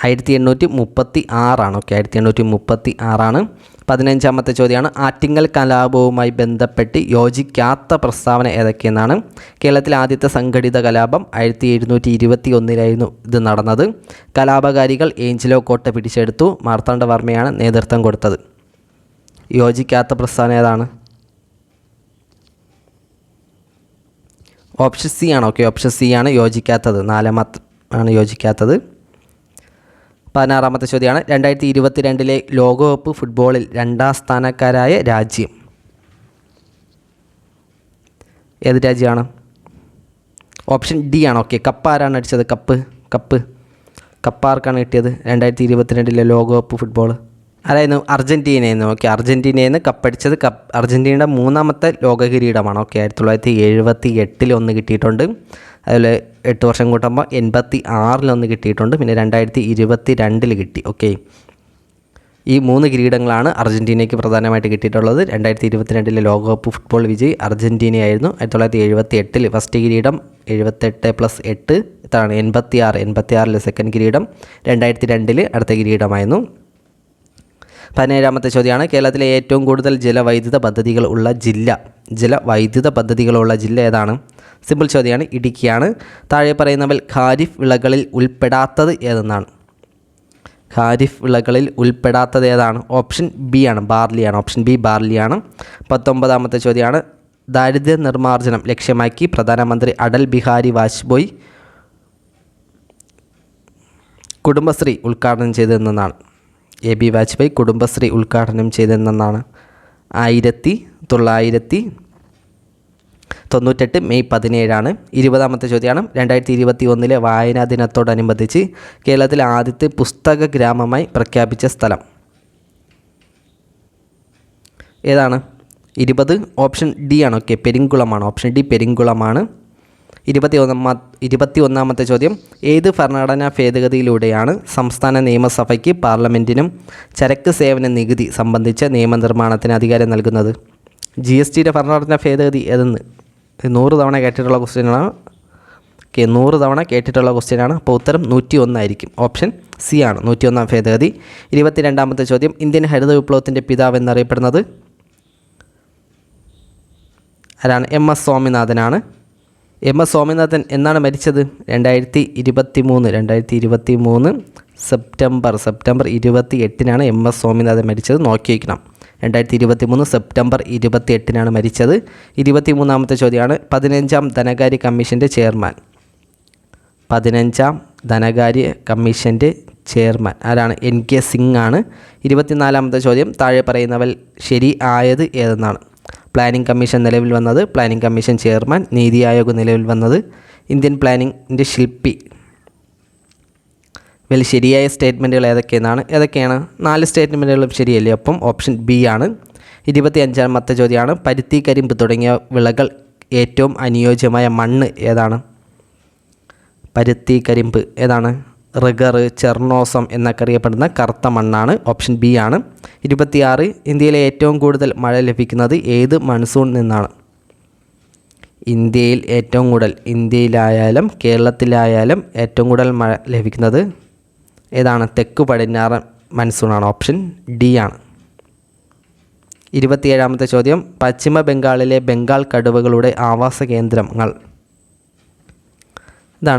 1836 ഓക്കെ, 1836. 15-ാമത്തെ ചോദ്യമാണ്. ആറ്റിങ്ങൽ കലാപവുമായി ബന്ധപ്പെട്ട് യോജിക്കാത്ത പ്രസ്താവന ഏതൊക്കെയെന്നാണ്? കേരളത്തിലെ ആദ്യത്തെ സംഘടിത കലാപം 1721 ഇത് നടന്നത്. കലാപകാരികൾ ഏഞ്ചലോ കോട്ട പിടിച്ചെടുത്തു. മാർത്താണ്ഡവർമ്മയാണ് നേതൃത്വം കൊടുത്തത്. യോജിക്കാത്ത പ്രസ്ഥാനം ഏതാണ്? ഓപ്ഷൻ സി ആണ്. ഓക്കെ, ഓപ്ഷൻ സി ആണ് യോജിക്കാത്തത്. 4 ആണ് യോജിക്കാത്തത്. 16ാമത്തെ ചോദ്യമാണ് 2022 ലോകകപ്പ് ഫുട്ബോളിൽ 2ാം സ്ഥാനക്കാരായ രാജ്യം ഏത് രാജ്യമാണ്? ഓപ്ഷൻ ഡി ആണ്. ഓക്കെ, കപ്പ് ആരാണ് അടിച്ചത്? കപ്പ് ആർക്കാണ് കിട്ടിയത് 2022 ലോകകപ്പ് ഫുട്ബോൾ? ആരായിരുന്നു? അർജൻറ്റീനയെന്ന്. ഓക്കെ, അർജൻറ്റീനയിൽ നിന്ന് കപ്പടിച്ചത് അർജൻറ്റീനയുടെ 3ാമത്തെ ലോക കിരീടമാണ്. ഓക്കെ, 1978 ഒന്ന് കിട്ടിയിട്ടുണ്ട്. അതിൽ 8 വർഷം കൂട്ടുമ്പോൾ 86 കിട്ടിയിട്ടുണ്ട്. പിന്നെ 2022 കിട്ടി. ഓക്കെ, ഈ 3 കിരീടങ്ങളാണ് അർജൻറ്റീനയ്ക്ക് പ്രധാനമായിട്ട് കിട്ടിയിട്ടുള്ളത്. 2022 ലോകകപ്പ് ഫുട്ബോൾ വിജയി അർജൻറ്റീനയായിരുന്നു. 1978 ഫസ്റ്റ് കിരീടം, 78+8 ഇതാണ് 86 സെക്കൻഡ് കിരീടം, 2002 അടുത്ത കിരീടമായിരുന്നു. 17ാമത്തെ ചോദ്യമാണ് കേരളത്തിലെ ഏറ്റവും കൂടുതൽ ജലവൈദ്യുത പദ്ധതികളുള്ള ജില്ല ഏതാണ്? സിമ്പിൾ ചോദ്യമാണ്, ഇടുക്കിയാണ്. താഴെ പറയുന്നവൽ ഖാരിഫ് വിളകളിൽ ഉൾപ്പെടാത്തത് ഏതെന്നാണ്? ഖാരിഫ് വിളകളിൽ ഉൾപ്പെടാത്തത് ഏതാണ്? ഓപ്ഷൻ ബി ആണ്, ബാർലിയാണ്. Option B ബാർലിയാണ്. 19ാമത്തെ ചോദ്യമാണ് ദാരിദ്ര്യ നിർമ്മാർജ്ജനം ലക്ഷ്യമാക്കി പ്രധാനമന്ത്രി അടൽ ബിഹാരി വാജ്പേയി കുടുംബശ്രീ ഉദ്ഘാടനം ചെയ്തതെന്നാണ്? എ.ബി. വാജ്പേയി കുടുംബശ്രീ ഉദ്ഘാടനം ചെയ്തതെന്നാണ്? 1998 മെയ് 17 20ാമത്തെ ചോദ്യമാണ് 2021 വായനാ ദിനത്തോടനുബന്ധിച്ച് കേരളത്തിലെ ആദ്യത്തെ പുസ്തക ഗ്രാമമായി പ്രഖ്യാപിച്ച സ്ഥലം ഏതാണ്? 20 ഓപ്ഷൻ ഡി ആണ്. ഓക്കെ, പെരിങ്കുളമാണ്. ഓപ്ഷൻ ഡി പെരിങ്കുളമാണ്. 21ാമത്തെ ചോദ്യം ഏത് ഭരണഘടനാ ഭേദഗതിയിലൂടെയാണ് സംസ്ഥാന നിയമസഭയ്ക്ക് പാർലമെൻറ്റിനും ചരക്ക് സേവന നികുതി സംബന്ധിച്ച നിയമനിർമ്മാണത്തിന് അധികാരം നൽകുന്നത്? GSTയുടെ ഭരണഘടനാ ഭേദഗതി ഏതെന്ന് 100 തവണ കേട്ടിട്ടുള്ള ക്വസ്റ്റ്യനാണ്. ഓക്കെ, 100 തവണ കേട്ടിട്ടുള്ള ക്വസ്റ്റ്യനാണ്. അപ്പോൾ ഉത്തരം 101 ആയിരിക്കും. ഓപ്ഷൻ സി ആണ് 101ാം ഭേദഗതി. 22ാമത്തെ ചോദ്യം ഇന്ത്യൻ ഹരിത വിപ്ലവത്തിൻ്റെ പിതാവ് എന്നറിയപ്പെടുന്നത് ആരാണ്? MS സ്വാമിനാഥനാണ്. MS സ്വാമിനാഥൻ എന്നാണ് മരിച്ചത്? 2023 സെപ്റ്റംബർ 28 MS സ്വാമിനാഥൻ മരിച്ചത്. നോക്കി വയ്ക്കണം, 2023 സെപ്റ്റംബർ 28 മരിച്ചത്. 23ാമത്തെ ചോദ്യമാണ് 15ാം ധനകാര്യ കമ്മീഷൻ്റെ ചെയർമാൻ. 15ാം ധനകാര്യ കമ്മീഷൻ്റെ ചെയർമാൻ ആരാണ്? NK സിംഗ് ആണ്. 24ാമത്തെ ചോദ്യം താഴെ പറയുന്നവൽ ശരി ആയത് ഏതെന്നാണ്? പ്ലാനിംഗ് കമ്മീഷൻ നിലവിൽ വന്നത്, planning commission chairman, NITI Aayog നിലവിൽ വന്നത്, ഇന്ത്യൻ പ്ലാനിങ്ങിൻ്റെ ശില്പി. ഇതിൽ ശരിയായ സ്റ്റേറ്റ്മെൻറ്റുകൾ ഏതൊക്കെയാണ്? 4 സ്റ്റേറ്റ്മെൻറ്റുകളും ശരിയല്ലേ? അപ്പം ഓപ്ഷൻ ബി ആണ്. 25ാമത്തെ ചോദ്യമാണ് പരുത്തി, കരിമ്പ് തുടങ്ങിയ വിളകൾ ഏറ്റവും അനുയോജ്യമായ മണ്ണ് ഏതാണ്? പരുത്തി, കരിമ്പ് ഏതാണ്? റിഗർ, ചെർണോസം എന്നൊക്കെ അറിയപ്പെടുന്ന കറുത്ത മണ്ണാണ്. ഓപ്ഷൻ ബി ആണ്. 26 ഇന്ത്യയിലെ ഏറ്റവും കൂടുതൽ മഴ ലഭിക്കുന്നത് ഏത് മൺസൂൺ നിന്നാണ്? ഇന്ത്യയിലായാലും കേരളത്തിലായാലും ഏറ്റവും കൂടുതൽ മഴ ലഭിക്കുന്നത് ഏതാണ്? തെക്ക് പടിഞ്ഞാറൻ മൺസൂണാണ്. ഓപ്ഷൻ ഡി ആണ്. 27ാമത്തെ ചോദ്യം പശ്ചിമ ബംഗാളിലെ ബംഗാൾ കടുവകളുടെ ആവാസ കേന്ദ്രങ്ങൾ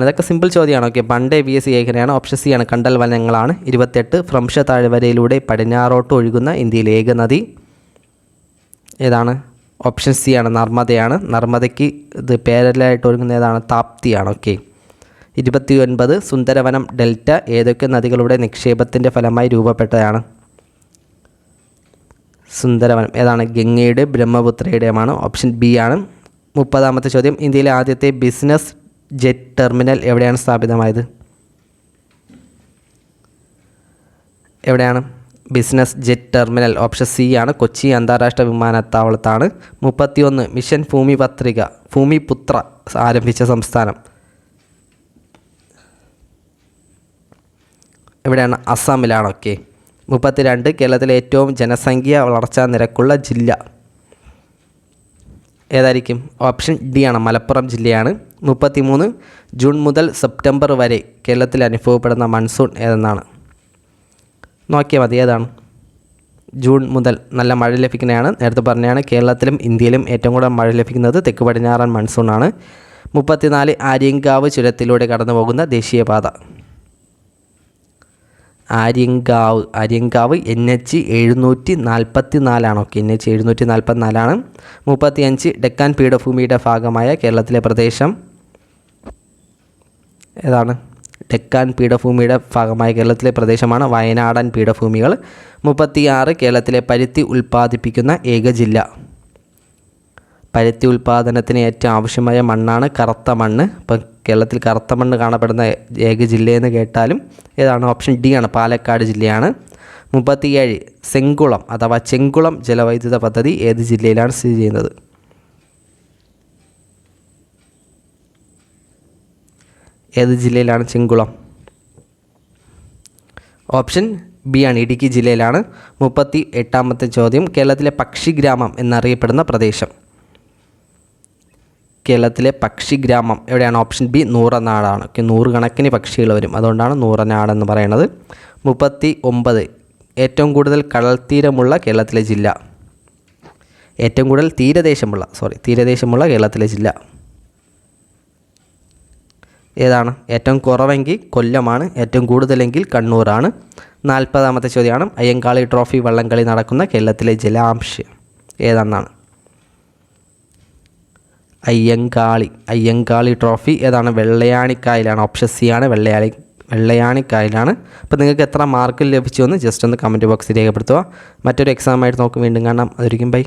ഇതൊക്കെ സിമ്പിൾ ചോദ്യമാണ്. ഓക്കെ, പണ്ടേ PSC ഏകനയാണ്. ഓപ്ഷൻ സി ആണ്, കണ്ടൽ വനങ്ങളാണ്. 28 ഫ്രംഷ താഴ്വരയിലൂടെ പടിഞ്ഞാറോട്ട് ഒഴുകുന്ന ഇന്ത്യയിലെ ഏക നദി ഏതാണ്? ഓപ്ഷൻ സി ആണ്, നർമ്മദയാണ്. നർമ്മദയ്ക്ക് ഇത് പാരലായിട്ട് ഒഴുകുന്ന ഏതാണ്? താപ്തിയാണ്. ഓക്കെ. 29 സുന്ദരവനം ഡെൽറ്റ ഏതൊക്കെ നദികളുടെ നിക്ഷേപത്തിൻ്റെ ഫലമായി രൂപപ്പെട്ടതാണ്? സുന്ദരവനം ഏതാണ്? ഗംഗയുടെ, ബ്രഹ്മപുത്രയുടെയുമാണ്. ഓപ്ഷൻ ബി ആണ്. 30ാമത്തെ ചോദ്യം ഇന്ത്യയിലെ ആദ്യത്തെ ബിസിനസ് ജെറ്റ് ടെർമിനൽ എവിടെയാണ് സ്ഥാപിതമായത്? Business jet terminal option C ആണ്, കൊച്ചി അന്താരാഷ്ട്ര വിമാനത്താവളത്താണ്. 31 മിഷൻ ഭൂമിപുത്ര ആരംഭിച്ച സംസ്ഥാനം എവിടെയാണ്? അസാമിലാണ്. ഓക്കെ. 32 കേരളത്തിലെ ഏറ്റവും ജനസംഖ്യ വളർച്ചാ നിരക്കുള്ള ജില്ല ഏതായിരിക്കും? ഓപ്ഷൻ ഡി ആണ്, മലപ്പുറം ജില്ലയാണ്. 33 ജൂൺ മുതൽ സെപ്റ്റംബർ വരെ കേരളത്തിൽ അനുഭവപ്പെടുന്ന മൺസൂൺ ഏതെന്നാണ്? നോക്കിയാൽ മതി, ഏതാണ്? ജൂൺ മുതൽ നല്ല മഴ ലഭിക്കുന്നതാണ്. നേരത്തെ പറഞ്ഞതാണ് കേരളത്തിലും ഇന്ത്യയിലും ഏറ്റവും കൂടുതൽ മഴ ലഭിക്കുന്നത് തെക്ക് പടിഞ്ഞാറൻ മൺസൂണാണ്. 34 ആര്യങ്കാവ് ചുരത്തിലൂടെ കടന്നു പോകുന്ന ദേശീയപാത Aryankavu NH 744 okay. NH 744. 35 Deccan പീഠഭൂമിയുടെ ഭാഗമായ കേരളത്തിലെ പ്രദേശം ഏതാണ്? ഡെക്കാൻ പീഠഭൂമിയുടെ ഭാഗമായ കേരളത്തിലെ പ്രദേശമാണ് വയനാടൻ പീഠഭൂമികൾ. 36 കേരളത്തിലെ പരുത്തി ഉൽപ്പാദിപ്പിക്കുന്ന ഏക ജില്ല. പരുത്തി ഉൽപ്പാദനത്തിന് ഏറ്റവും ആവശ്യമായ മണ്ണാണ് കറുത്ത മണ്ണ്. ഇപ്പം കേരളത്തിൽ കറുത്ത മണ്ണ് കാണപ്പെടുന്ന ഏക ജില്ലയെന്ന് കേട്ടാലും ഏതാണ്? ഓപ്ഷൻ D ആണ്, പാലക്കാട് ജില്ലയാണ്. 37 സെങ്കുളം അഥവാ ചെങ്കുളം ജലവൈദ്യുത പദ്ധതി ഏത് ജില്ലയിലാണ് സ്ഥിതി ചെയ്യുന്നത്? ഏത് ജില്ലയിലാണ് ചെങ്കുളം? ഓപ്ഷൻ B ആണ്, ഇടുക്കി ജില്ലയിലാണ്. 38ാമത്തെ ചോദ്യം, കേരളത്തിലെ പക്ഷിഗ്രാമം എന്നറിയപ്പെടുന്ന പ്രദേശം. കേരളത്തിലെ പക്ഷിഗ്രാമം എവിടെയാണ്? Option B നൂറനാടാണ്. നൂറുകണക്കിന് പക്ഷികൾ വരും, അതുകൊണ്ടാണ് നൂറനാടെന്ന് പറയുന്നത്. 39 ഏറ്റവും കൂടുതൽ കടൽ തീരമുള്ള കേരളത്തിലെ ജില്ല. ഏറ്റവും കൂടുതൽ തീരദേശമുള്ള കേരളത്തിലെ ജില്ല ഏതാണ്? ഏറ്റവും കുറവെങ്കിൽ കൊല്ലമാണ്, ഏറ്റവും കൂടുതലെങ്കിൽ കണ്ണൂരാണ്. 40ാമത്തെ ചോദ്യമാണ്, അയ്യങ്കാളി ട്രോഫി വള്ളംകളി നടക്കുന്ന കേരളത്തിലെ ജലാംശം ഏതാണെന്നാണ്? അയ്യങ്കാളി ട്രോഫി ഏതാണ്? വെള്ളയാണിക്കായലാണ്. ഓപ്ഷൻ C ആണ്, വെള്ളയാണിക്കായലാണ്. അപ്പോൾ നിങ്ങൾക്ക് എത്ര മാർക്ക് ലഭിച്ചു എന്ന് ജസ്റ്റ് ഒന്ന് കമൻറ്റ് ബോക്സിൽ രേഖപ്പെടുത്തുക. മറ്റൊരു എക്സാമായിട്ട് നമുക്ക് വീണ്ടും കാണാം. അതൊരിക്കും ബൈ.